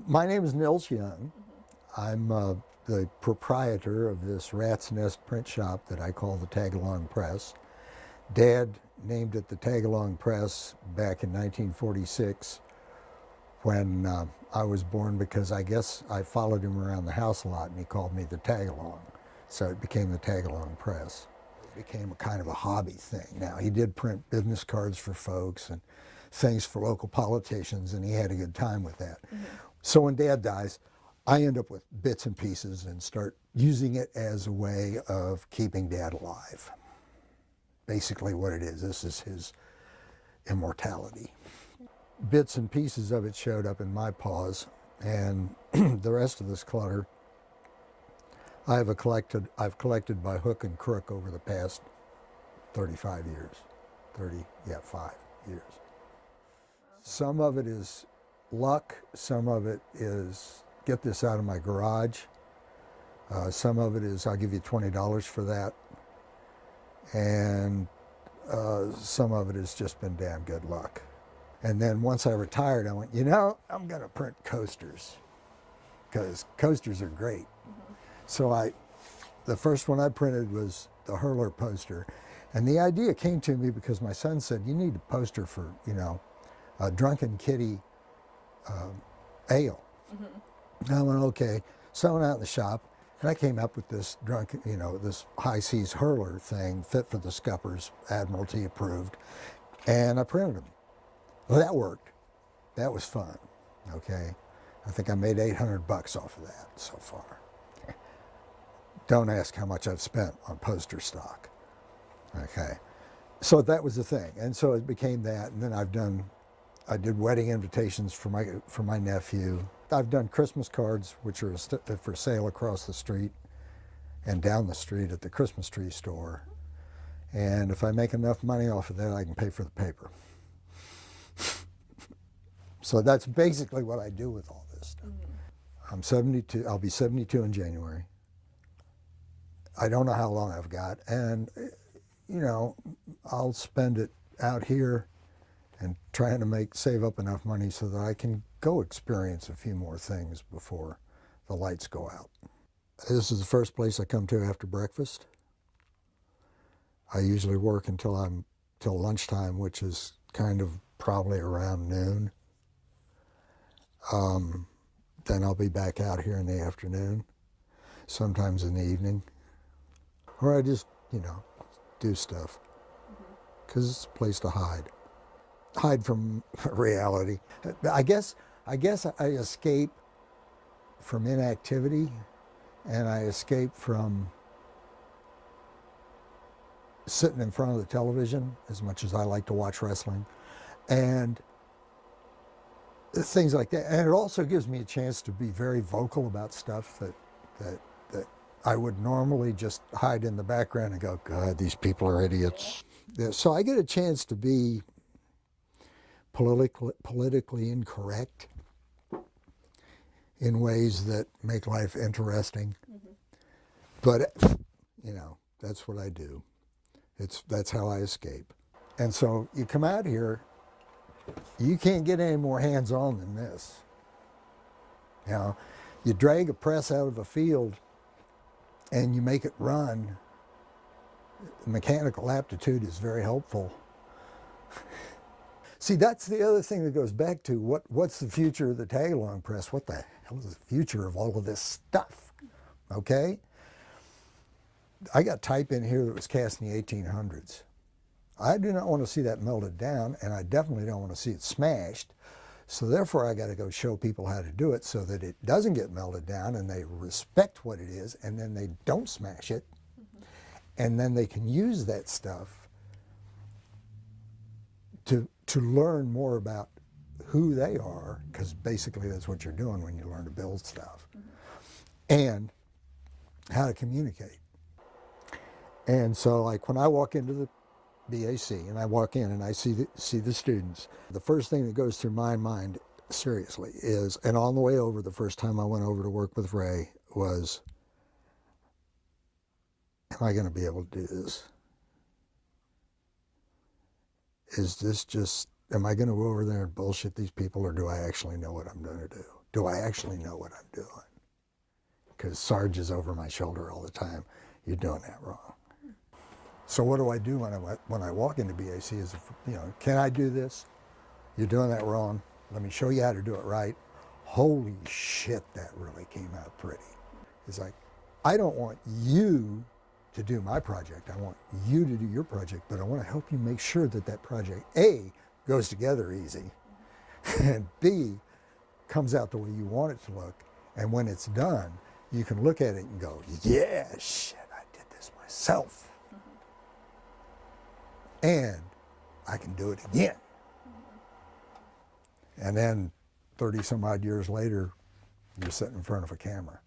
My name is Nils Young. I'm the proprietor of this rat's nest print shop that I call the Tagalong Press. Dad named it the Tagalong Press back in 1946 when I was born, because I guess I followed him around the house a lot and he called me the Tagalong. So it became the Tagalong Press. It became a kind of a hobby thing. Now, he did print business cards for folks and things for local politicians, and he had a good time with that. So when Dad dies, I end up with bits and pieces and start using it as a way of keeping Dad alive. Basically what it is. This is his immortality. Bits and pieces of it showed up in my paws, and the rest of this clutter I've collected by hook and crook over the past 35 years. 5 years. Some of it is luck, some of it is get this out of my garage, some of it is I'll give you $20 for that, and some of it has just been damn good luck. And then once I retired, I went, I'm going to print coasters, because coasters are great. So the first one I printed was the Hurler poster, and the idea came to me because my son said, you need a poster for, a Drunken Kitty ale. And I went, okay. So I went out in the shop, and I came up with this this high seas Hurler thing, fit for the scuppers, Admiralty approved, and I printed them. Well, that worked. That was fun. Okay, I think I made $800 off of that so far. Don't ask how much I've spent on poster stock. Okay, so that was the thing, and so it became that, and then I did wedding invitations for my nephew. I've done Christmas cards, which are for sale across the street and down the street at the Christmas tree store. And if I make enough money off of that, I can pay for the paper. So that's basically what I do with all this stuff. I'm 72, I'll be 72 in January. I don't know how long I've got, and I'll spend it out here and trying to save up enough money so that I can go experience a few more things before the lights go out. This is the first place I come to after breakfast. I usually work till lunchtime, which is kind of probably around noon. Then I'll be back out here in the afternoon, sometimes in the evening, or I just, do stuff, because it's a place to hide from reality. I guess I escape from inactivity, and I escape from sitting in front of the television, as much as I like to watch wrestling, and things like that. And it also gives me a chance to be very vocal about stuff that I would normally just hide in the background and go, God, these people are idiots. Yeah, so I get a chance to be politically incorrect in ways that make life interesting. But, that's what I do. That's how I escape. And so you come out here, you can't get any more hands-on than this. You drag a press out of a field and you make it run. Mechanical aptitude is very helpful. See, that's the other thing that goes back to what's the future of the Tagalong Press? What the hell is the future of all of this stuff? Okay? I got type in here that was cast in the 1800s. I do not want to see that melted down, and I definitely don't want to see it smashed. So therefore, I got to go show people how to do it so that it doesn't get melted down and they respect what it is, and then they don't smash it. And then they can use that stuff to learn more about who they are, because basically that's what you're doing when you learn to build stuff, and how to communicate. And so, like, when I walk into the BAC and I walk in and I see the students, the first thing that goes through my mind, seriously, is, and on the way over, the first time I went over to work with Ray, was, am I going to be able to do this? Is this just, am I going to go over there and bullshit these people, or do I actually know what I'm going to do? do I actually know what I'm doing? Because Sarge is over my shoulder all the time. You're doing that wrong. So what do I do when I walk into BAC is, can I do this? You're doing that wrong. Let me show you how to do it right. Holy shit, that really came out pretty. It's like, I don't want you to do my project. I want you to do your project, but I want to help you make sure that that project, A, goes together easy, and B, comes out the way you want it to look. And when it's done, you can look at it and go, yeah, shit, I did this myself. And I can do it again. And then 30 some odd years later, you're sitting in front of a camera.